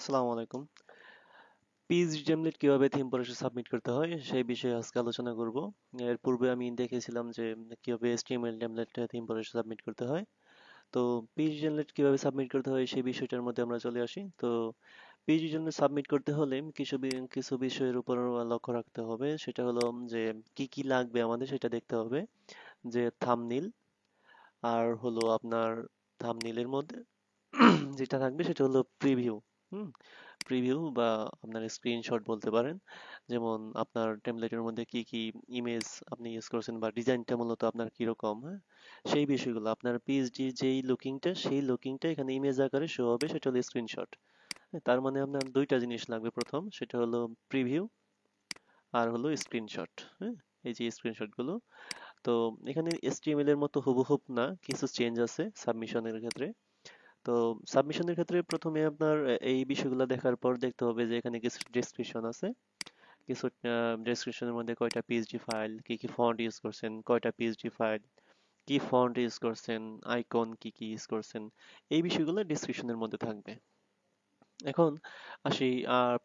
আসসালামু আলাইকুম। PhD template কিভাবে থিম পরিষে সাবমিট করতে হয় সেই বিষয়ে আজকে আলোচনা করব। এর পূর্বে আমি দেখেছিলাম যে কিভাবে এইচটিএমএল টেমপ্লেট থিম পরিষে সাবমিট করতে হয়। তো পিএইচডি টেমপ্লেট কিভাবে সাবমিট করতে হয় সেই বিষয়টার মধ্যে আমরা চলে আসি। তো পিএইচডি টেমপ্লেট সাবমিট করতে হলে কিছু বিষয়ের উপর লক্ষ্য রাখতে হবে। সেটা হলো যে কি কি লাগবে আমাদের সেটা দেখতে হবে। যে থাম্বনেইল আর হলো আপনার থাম্বনেইলের মধ্যে যেটা থাকবে সেটা হলো প্রিভিউ। হুম প্রিভিউ বা আপনার স্ক্রিনশট বলতে পারেন। যেমন আপনার টেমপ্লেটের মধ্যে কি কি ইমেজ আপনি ইউজ করছেন বা ডিজাইনটা মূলত আপনার কিরকম, হ্যাঁ, সেই বিষয়গুলো আপনার পিএইচডি যেই লুকিংটা সেই লুকিংটা এখানে ইমেজ আকারে শো হবে, সেটা হলো স্ক্রিনশট। তার মানে আপনার দুইটা জিনিস লাগবে। প্রথম সেটা হলো প্রিভিউ আর হলো স্ক্রিনশট। হ্যাঁ, এই যে স্ক্রিনশট গুলো, তো এখানে এসটিএমএল এর মতো হুবহুব না, কিছু চেঞ্জ আছে সাবমিশনের ক্ষেত্রে। তো সাবমিশনের ক্ষেত্রে প্রথমে আপনার এই বিষয়গুলো দেখার পর দেখতে হবে যে এখানে কিছু ডেসক্রিপশন আছে। কিছু ডেসক্রিপশনের মধ্যে কয়টা পিএইচডি ফাইল, কি কি ফন্ট ইউজ করছেন, কয়টা পিএইচডি ফাইল, কি ফন্ট ইউজ করছেন, আইকন কি কি ইউজ করছেন, এই বিষয়গুলো ডেসক্রিপশনের মধ্যে থাকবে। এখন আসি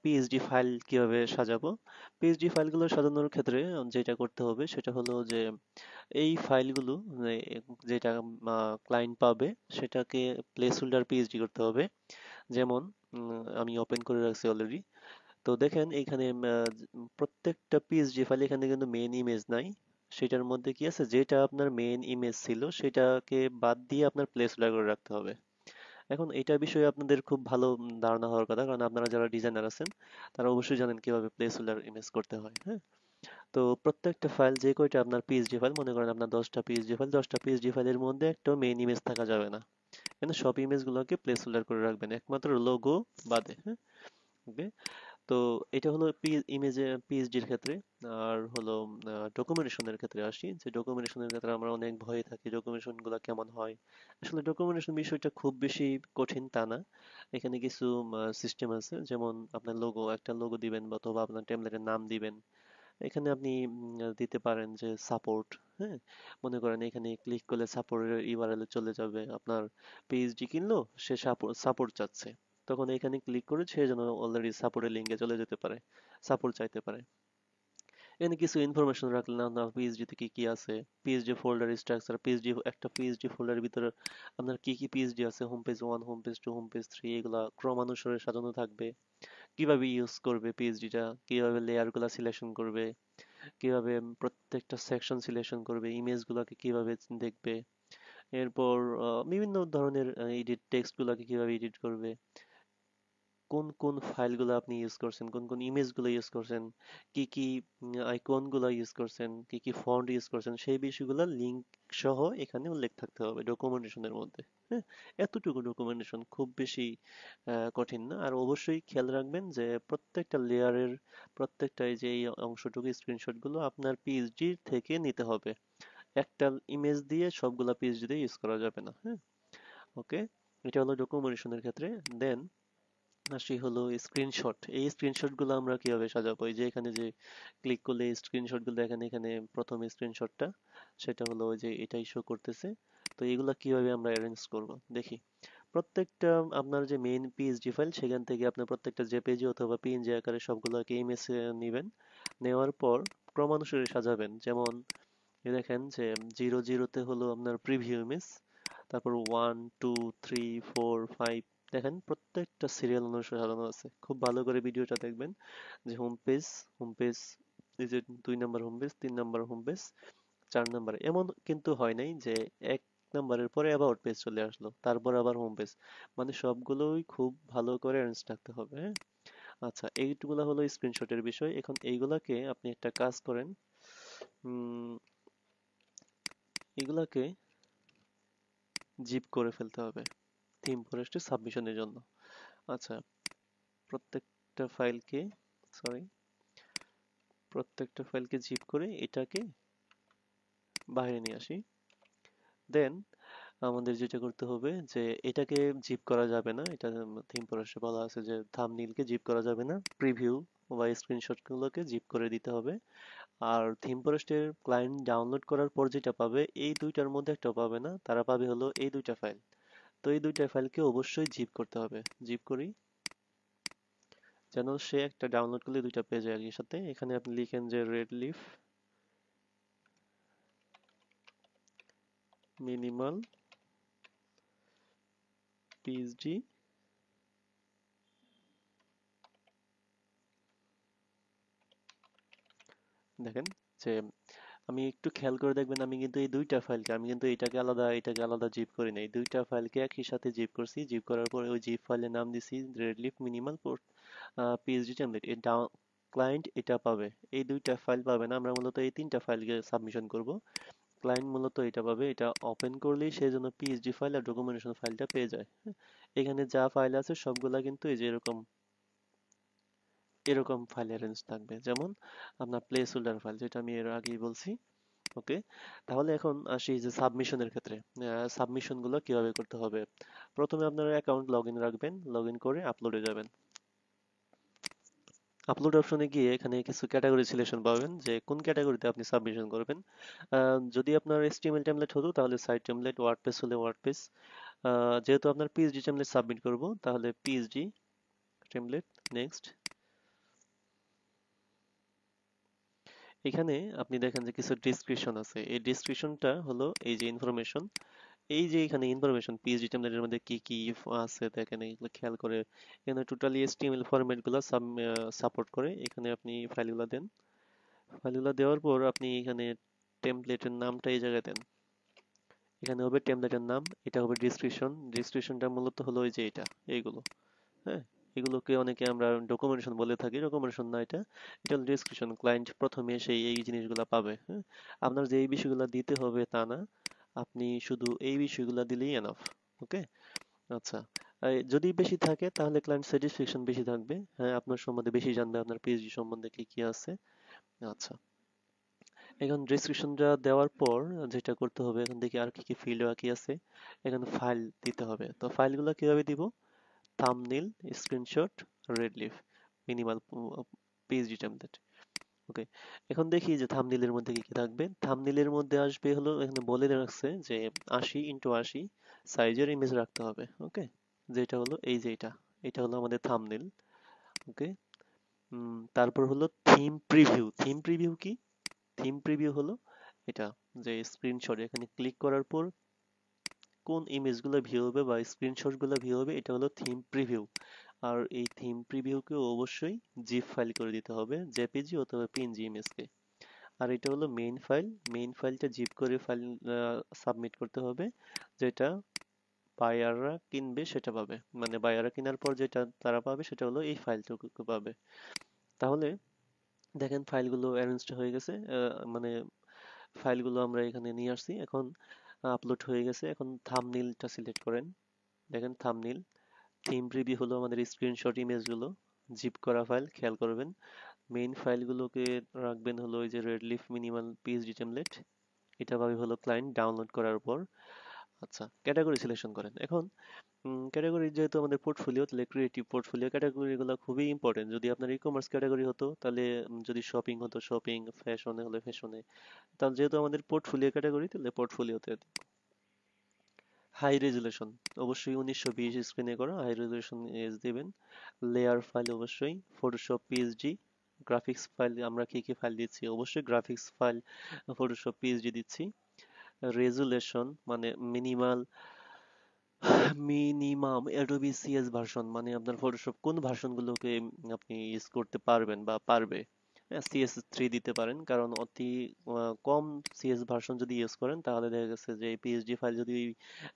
পিএইচডি ফাইল কিভাবে সাজাবো। পিএইচডি ফাইলগুলো সাজানোর ক্ষেত্রে যেটা করতে হবে সেটা হলো যে এই ফাইলগুলো যেটা ক্লায়েন্ট পাবে সেটাকে প্লেস হোল্ডার পিএইচডি করতে হবে। যেমন আমি ওপেন করে রাখছি অলরেডি। তো দেখেন এইখানে প্রত্যেকটা পিএসজি ফাইল এখানে কিন্তু মেইন ইমেজ নাই। সেটার মধ্যে কি আছে, যেটা আপনার মেইন ইমেজ ছিল সেটাকে বাদ দিয়ে আপনার প্লেস হোল্ডার করে রাখতে হবে। এখন এটা বিষয়ে আপনাদের খুব ভালো ধারণা হওয়ার কথা, কারণ আপনারা যারা ডিজাইনার আছেন তারা অবশ্যই জানেন কিভাবে প্লেস হোল্ডার ইমেজ করতে হয়। হ্যাঁ, তো প্রত্যেকটা ফাইল যে কয়টা আপনার পিএসডি ফাইল, মনে করেন আপনার 10টা পিএসডি ফাইল, 10টা পিএসডি ফাইলের মধ্যে একটা মেইন ইমেজ থাকা যাবে না। কিন্তু সব ইমেজগুলোকে প্লেস হোল্ডার করে রাখবেন একমাত্র লোগো বাদে। হ্যাঁ, ওকে। তো এটা হলো ইমেজে পিএইচডির ক্ষেত্রে। আর হলো ডকুমেন্টেশনের ক্ষেত্রে আসি, যে ডকুমেন্টেশনের ক্ষেত্রে আমরা অনেক ভয়ে থাকি ডকুমেন্টেশন গুলো কেমন হয়। আসলে ডকুমেন্টেশন বিষয়টা খুব বেশি কঠিন তা না। এখানে কিছু সিস্টেম আছে, যেমন আপনার একটা লোগো দিবেন বা অথবা আপনার টেমপ্লেটের নাম দিবেন। এখানে আপনি দিতে পারেন যে সাপোর্ট। হ্যাঁ, মনে করেন এখানে ক্লিক করলে সাপোর্টের ইউআরএল চলে যাবে, আপনার পিএইচডি কিনলো, সে সাপোর্ট চাচ্ছে, তখন এখানে ক্লিক করে সে যেন অলরেডি সাপোর্টের লিঙ্কে চলে যেতে পারে, সাপোর্ট চাইতে পারে। এখানে কিছু ইনফরমেশন রাখলেন আপনার পিএইচডি তে কি কি আছে, পিএইচডি ফোল্ডার স্ট্রাকচার, একটা পিএইচডি ফোল্ডারের ভিতরে আপনার কি কি পিএইচডি আছে, home page 1, home page 2, home page 3, এগুলা ক্রমানুসারে সাজানো থাকবে। কিভাবে ইউজ করবে পিএইচডিটা, কিভাবে লেয়ার গুলা সিলেকশন করবে, কিভাবে প্রত্যেকটা সেকশন সিলেকশন করবে, ইমেজগুলোকে কিভাবে দেখবে, এরপর বিভিন্ন ধরনের এডিট টেক্সট গুলাকে কিভাবে এডিট করবে, কোন কোন ফাইলগুলো আপনি ইউজ করছেন, কোন কোন ইমেজগুলো ইউজ করছেন, কি কি আইকনগুলো ইউজ করছেন, কি কি ফন্ট ইউজ করছেন, সেই বিষয়গুলো লিংক সহ এখানে উল্লেখ থাকতে হবে ডকুমেন্টেশনের মধ্যে। হ্যাঁ, এতটুকু ডকুমেন্টেশন খুব বেশি কঠিন না। আর অবশ্যই খেয়াল রাখবেন যে প্রত্যেকটা লেয়ারের প্রত্যেকটা এই যে এই অংশটুকু স্ক্রিনশট গুলো আপনার পিএইচডি থেকে নিতে হবে। একটা ইমেজ দিয়ে সবগুলা পিএইচডি দিয়ে ইউজ করা যাবে না। হ্যাঁ, ওকে। এটা হলো ডকুমেন্টেশনের ক্ষেত্রে। দেন আসি হলো স্ক্রিনশট। এই স্ক্রিনশট গুলো আমরা কিভাবে সাজাবো, এই যে এখানে যে ক্লিক করলে স্ক্রিনশট গুলো দেখেন, এখানে প্রথম স্ক্রিনশটটা সেটা হলো ওই যে এটাই শো করতেছে। তো এগুলা কিভাবে আমরা অ্যারেঞ্জ করব দেখি। প্রত্যেকটা আপনার যে মেইন পিএইচডি ফাইল সেখান থেকে আপনার প্রত্যেকটা জেপিজি অথবা পিএনজি আকারে সবগুলোকে ইমেজ নেবেন। নেওয়ার পর ক্রমানুসারে সাজাবেন। যেমন এই দেখেন যে 00 তে হলো আপনার প্রিভিউ ইমেজ, তারপর 1 2 3 4 5, দেখেন প্রত্যেকটা সিরিয়াল অনুসারে সাজানো আছে। খুব ভালো করে ভিডিওটা দেখবেন যে হোম পেজ, এই যে 2 নম্বর হোম পেজ, 3 নম্বর হোম পেজ, 4 নম্বর, এমন কিন্তু হয় নাই যে 1 নম্বরের পরে অ্যাবাউট পেজ চলে আসলো তারপর আবার হোম পেজ। মানে সবগুলোই খুব ভালো করে অ্যারেঞ্জ রাখতে হবে। হ্যাঁ, আচ্ছা, এইগুলা হলো স্ক্রিনশটের বিষয়। এখন এইগুলাকে আপনি একটা কাজ করেন, উম, এগুলাকে জিপ করে ফেলতে হবে থিম ফরেস্টে সাবমিশনের জন্য। আচ্ছা, প্রত্যেকটা ফাইলকে সরি প্রত্যেকটা ফাইলকে জিপ করে এটাকে বাইরে নিয়ে আসি। দেন আমাদের যেটা করতে হবে যে এটাকে জিপ করা যাবে না, এটা থিম ফরেস্টে বলা আছে যে থাম্বনেইলকে জিপ করা যাবে না, প্রিভিউ বা স্ক্রিনশট গুলোকে জিপ করে দিতে হবে। আর থিম ফরেস্টের ক্লায়েন্ট ডাউনলোড করার পর যেটা পাবে এই দুইটার মধ্যে একটা পাবে না, তারা পাবে হলো এই দুইটা ফাইল। তো এই দুইটা ফাইলকে অবশ্যই জিপ করতে হবে। জিপ করি। যেন সে একটা ডাউনলোড করলে দুইটা পেয়ে যায় একই সাথে। এখানে আপনি লিখেন যে রেড লিফ মিনিমাল পিএইচডি। দেখেন যে আমি একটু খেয়াল করে দেখবেন, আমি কিন্তু এই দুইটা ফাইলকে, আমি কিন্তু এটাকে আলাদা জিপ করি না, এই দুইটা ফাইলকে একই সাথে জিপ করছি। জিপ করার পরে ওই জিপ ফাইলের নাম দিছি রেডলিফ মিনিমাল পিএইচডি টেমপ্লেট। এই ক্লায়েন্ট এটা পাবে, এই দুইটা ফাইল পাবে না, আমরা মূলত এই তিনটা ফাইলকে সাবমিশন করব। ক্লায়েন্ট মূলত এটা পাবে, এটা ওপেন করলেই সে যেন পিএইচডি ফাইল আর ডকুমেন্টেশন ফাইলটা পেয়ে যায়। হ্যাঁ? এখানে যা ফাইল আছে সবগুলা কিন্তু এই যে এরকম এরকম ফাইল অ্যারেঞ্জ থাকবে, যেমন আপনার প্লেস হোল্ডার ফাইল, যেটা আমি এর আগেই বলছি। ওকে, তাহলে এখন আসি যে সাবমিশনের ক্ষেত্রে। সাবমিশন গুলো কিভাবে করতে হবে। প্রথমে আপনার অ্যাকাউন্ট লগ ইন রাখবেন, লগ ইন করে আপলোডে যাবেন। আপলোড অপশনে গিয়ে এখানে কিছু ক্যাটাগরি সিলেকশন পাবেন যে কোন ক্যাটাগরিতে আপনি সাবমিশন করবেন। যদি আপনার HTML টেমপ্লেট হতো তাহলে সাইট টেমপ্লেট, ওয়ার্ডপ্রেস হলে ওয়ার্ডপ্রেস। যেহেতু আপনার পিএইচডি টেমপ্লেট সাবমিট করব তাহলে পিএইচডি টেমপ্লেট। নেক্সট, এখানে আপনি দেখেন যে কিছু ডিসক্রিপশন আছে, এই ডিসক্রিপশনটা হলো এই যে ইনফরমেশন। এই যে এখানে ইনফরমেশন পিএইচডি টেমপ্লেটের মধ্যে কি কি আছে দেখেন, এগুলো খেয়াল করে। এখানে টোটালি HTML ফরম্যাট গুলো সাপোর্ট করে। এখানে আপনি ফাইলগুলো দেন, ফাইলগুলো দেওয়ার পর আপনি এখানে টেমপ্লেটের নামটা এই জায়গায় দেন। এখানে হবে টেমপ্লেটের নাম, এটা হবে ডিসক্রিপশন। ডিসক্রিপশনটা মূলত হলো এই যে এটা, এইগুলো। হ্যাঁ, এগুলোকে অনেকে আমরা ডকুমেন্টেশন বলে থাকি, ডকুমেন্টেশন না এটা, এটা হলো ডিসক্রিপশন। ক্লায়েন্ট প্রথমে সেই এই জিনিসগুলো পাবে। হ্যাঁ, আপনার যে এই বিষয়গুলো দিতে হবে তা না, আপনি শুধু এই বিষয়গুলো দিলেই এনাফ। ওকে, আচ্ছা। যদি বেশি থাকে তাহলে ক্লায়েন্ট স্যাটিসফ্যাকশন বেশি থাকবে। হ্যাঁ, আপনার সম্বন্ধে বেশি জানবে, আপনার পিএইচডি সম্বন্ধে কি কি আছে। আচ্ছা, এখন ডেসক্রিপশনটা দেওয়ার পর যেটা করতে হবে, এখন দেখি আর কি কি ফিল্ড বাকি আছে। এখানে ফাইল দিতে হবে, তো ফাইলগুলো কিভাবে দিব। Thumbnail, screenshot, red leaf, minimal PhD template. Okay, এখন দেখি যে থাম্বনেলের মধ্যে কি কি থাকবে। থাম্বনেলের মধ্যে আসবে হলো, এখানে বলে রাখছে যে 80x80 সাইজের ইমেজ রাখতে হবে। ওকে, যেটা হলো এই যে এটা, এটা হলো আমাদের থাম্বনেল। ওকে, তারপর হলো থিম প্রিভিউ। থিম প্রিভিউ কি? থিম প্রিভিউ হলো এটা, যে স্ক্রিনশট, এখানে ক্লিক করার পর কোন ইমেজগুলো ভিউ হবে বা স্ক্রিনশটগুলো ভিউ হবে, এটা হলো থিম প্রিভিউ। আর এই থিম প্রিভিউকে অবশ্যই জিপ ফাইল করে দিতে হবে, জেপিজি অথবা পিএনজি ইমেজকে। আর এটা হলো মেইন ফাইল, মেইন ফাইলটা জিপ করে ফাইল সাবমিট করতে হবে। যেটা বায়াররা কিনবে সেটা পাবে, মানে বায়াররা কেনার পর যেটা তারা পাবে সেটা হলো এই ফাইলটুকু পাবে। তাহলে দেখেন ফাইলগুলো অ্যারেঞ্জড হয়ে গেছে, মানে ফাইলগুলো আমরা এখানে নিয়ে আসছি, এখন আপলোড হয়ে গেছে। এখন থাম্বনেইলটা সিলেক্ট করেন, দেখেন থাম্বনেইল। থিম প্রিভিউ হলো আমাদের স্ক্রিনশট ইমেজগুলো, জিপ করা ফাইল, খেয়াল করবেন। মেইন ফাইলগুলোকে রাখবেন হলো ওই যে রেডলিফ মিনিমাল পিএইচডি টেমপ্লেট, এটা পাবে হলো ক্লায়েন্ট ডাউনলোড করার পর। আচ্ছা, ক্যাটাগরি সিলেকশন করেন। এখন ক্যাটাগরি যেহেতু আমাদের পোর্টফোলিও, তাহলে ক্রিয়েটিভ পোর্টফোলিও ক্যাটাগরিগুলো খুবই ইম্পর্টেন্ট। যদি আপনার ই কমার্স ক্যাটাগরি হতো তাহলে, যদি শপিং হতো শপিং, ফ্যাশনে হলে ফ্যাশনে, তাহলে যেহেতু আমাদের পোর্টফোলিও ক্যাটাগরি তাহলে পোর্টফোলিওতে। হাই রেজুলেশন অবশ্যই 1920 স্ক্রিনে করা হাই রেজুলেশন এজ দিবেন। লেয়ার ফাইল অবশ্যই, ফটোশপ পিএসডি। গ্রাফিক্স ফাইল আমরা কি কি ফাইল দিচ্ছি, অবশ্যই গ্রাফিক্স ফাইল ফটোশপ পিএসডি দিচ্ছি। রেজুলেশন মানে minimal, minimum Adobe CS version, মানে আপনার ফটোশপ কোন ভার্সনগুলোকে আপনি ইউজ করতে পারবেন বা পারবে। CS3 দিতে পারেন, কারণ অতি কম সিএস ভার্সন যদি ইউজ করেন তাহলে দেখা গেছে যে পিএইচডি ফাইল যদি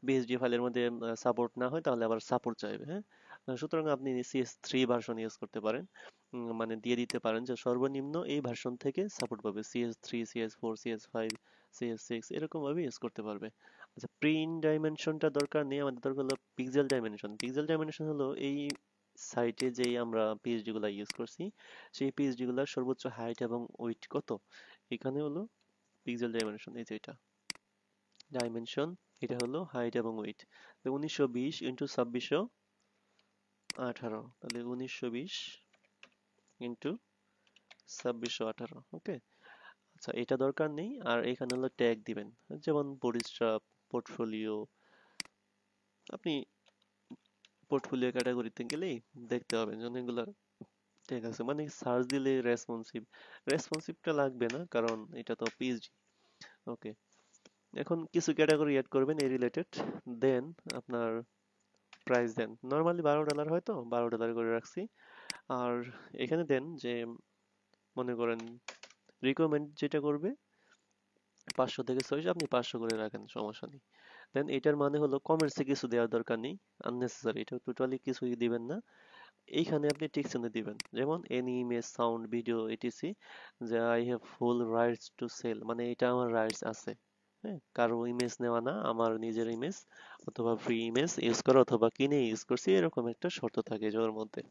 পিএইচডি ফাইলের মধ্যে সাপোর্ট না হয় তাহলে আবার সাপোর্ট চাইবে। হ্যাঁ, সুতরাং আপনি CS3 ভার্সন ইউজ করতে পারেন। মানে দিয়ে দিতে পারেন যে সর্বনিম্ন এই ভার্সন থেকে সাপোর্ট পাবে, CS3, CS4, CS5, CS6 এরকম ভাবে ইউজ করতে পারবে। আচ্ছা, প্রিন্ট ডাইমেনশনটা দরকার নেই, আমাদের দরকার হলো পিক্সেল ডাইমেনশন। পিক্সেল ডাইমেনশন হলো এই সাইটে যেই আমরা পিএইচডি গুলা ইউজ করছি সেই পিএইচডি গুলার সর্বোচ্চ হাইট এবং ওয়েট কত, এখানে হলো পিক্সেল ডাইমেনশন। এই যে এটা ডাইমেনশন, এটা হলো হাইট এবং ওয়েট। তো 1920 ইন্টু 2618, তাহলে 1920 ইন্টু 2618। ওকে, আচ্ছা এটা দরকার নেই। আর এখানে হলো ট্যাগ দিবেন, যেমন বডিস্ট্রাপ, পোর্টফোলিও। আপনি পোর্টফোলিও ক্যাটাগরিতে গেলেই দেখতে পাবেন যে অনেকগুলো ঠিক আছে, মানে সার্চ দিলে রেসপন্সিভটা লাগবে না, কারণ এটা তো পিএইচডি। ওকে, এখন কিছু ক্যাটাগরি অ্যাড করবেন এই রিলেটেড, দেন আপনার প্রাইস দেন, নর্মালি $12 হয়, তো $12 করে রাখছি। আর এখানে দেন যে মনে করেন রিকমেন্ড যেটা করবে 500 থেকে 600, আপনি 500 করে রাখেন, সমস্যা নেই। দেন এটার মানে হলো কমেন্টসে কিছু দেওয়ার দরকার নেই, আননেসেসারি, এটা টোটালি কিছুই দিবেন না। এইখানে আপনি টিকচিহ্ন দিবেন, যেমন any image sound video ETC, যে I have full rights to sell, মানে এটা আমার রাইটস আছে। হ্যাঁ, কারো ইমেজ নেওয়া না, আমার নিজের ইমেজ অথবা ফ্রি ইমেজ ইউজ করা অথবা কিনে ইউজ করছি, এরকম একটা শর্ত থাকে যে ওর মধ্যে।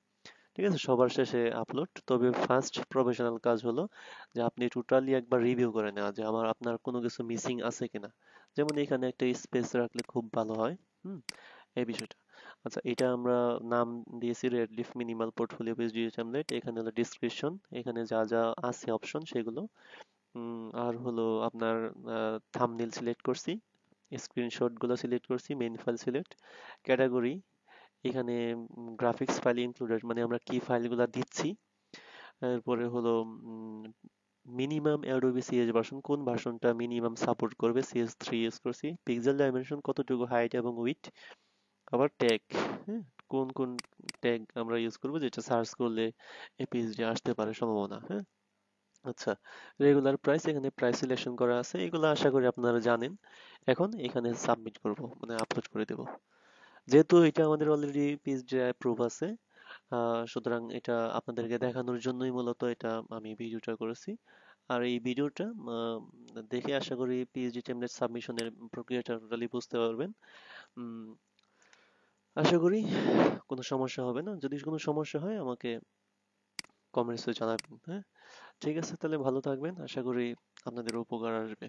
ঠিক আছে, সবার শেষে আপলোড। তবে ফার্স্ট প্রফেশনাল কাজ হলো যে আপনি টোটালি একবার রিভিউ করে নেওয়া, যে আপনার কোনো কিছু মিসিং আছে কিনা। যেমন এখানে একটা স্পেস রাখলে খুব ভালো হয়। হুম, এই বিষয়টা। আচ্ছা, এটা আমরা নাম দিয়েছি রেডলিফ মিনিমাল পোর্টফোলিও পেজ টেমপ্লেট। এখানে হলো ডিসক্রিপশন, এখানে যা যা আছে অপশন সেগুলো। আর হলো আপনার থাম্বনেল সিলেক্ট করছি, স্ক্রিনশট গুলো সিলেক্ট করছি, মেইন ফাইল সিলেক্ট, ক্যাটাগরি, এখানে গ্রাফিক্স ফাইল ইনক্লুডেড, মানে আমরা কি ফাইলগুলো দিচ্ছি। এরপরে হলো মিনিমাম অ্যাডোবি সিএস ভার্সন, কোন ভার্সনটা মিনিমাম সাপোর্ট করবে, সিএস 3 ইউজ করছি, পিক্সেল ডাইমেনশন কতটুকু হাইট এবং উইডথ, আবার ট্যাগ, হ্যাঁ, কোন কোন ট্যাগ আমরা ইউজ করবো যেটা সার্চ করলে এই পেজে আসতে পারে সম্ভাবনা। হ্যাঁ, আচ্ছা, রেগুলার প্রাইস, এখানে প্রাইস সিলেকশন করা আছে, এগুলো আশা করি আপনারা জানেন। এখন এখানে সাবমিট করব, মানে আপলোড করে দেব। যেহেতু এটা আমাদের অলরেডি পেজে অ্যাপ্রুভ আছে, সুতরাং এটা আপনাদেরকে দেখানোর জন্যই মূলত এটা আমি ভিডিওটা করেছি। আর এই ভিডিওটা দেখে আশা করি পিএইচডি টেমপ্লেট সাবমিশনের প্রক্রিয়াটা টোটালি বুঝতে পারবেন। উম, আশা করি কোনো সমস্যা হবে না। যদি কোনো সমস্যা হয় আমাকে কমেন্টসে জানাবেন। হ্যাঁ, ঠিক আছে, তাহলে ভালো থাকবেন, আশা করি আপনাদের উপকার আসবে।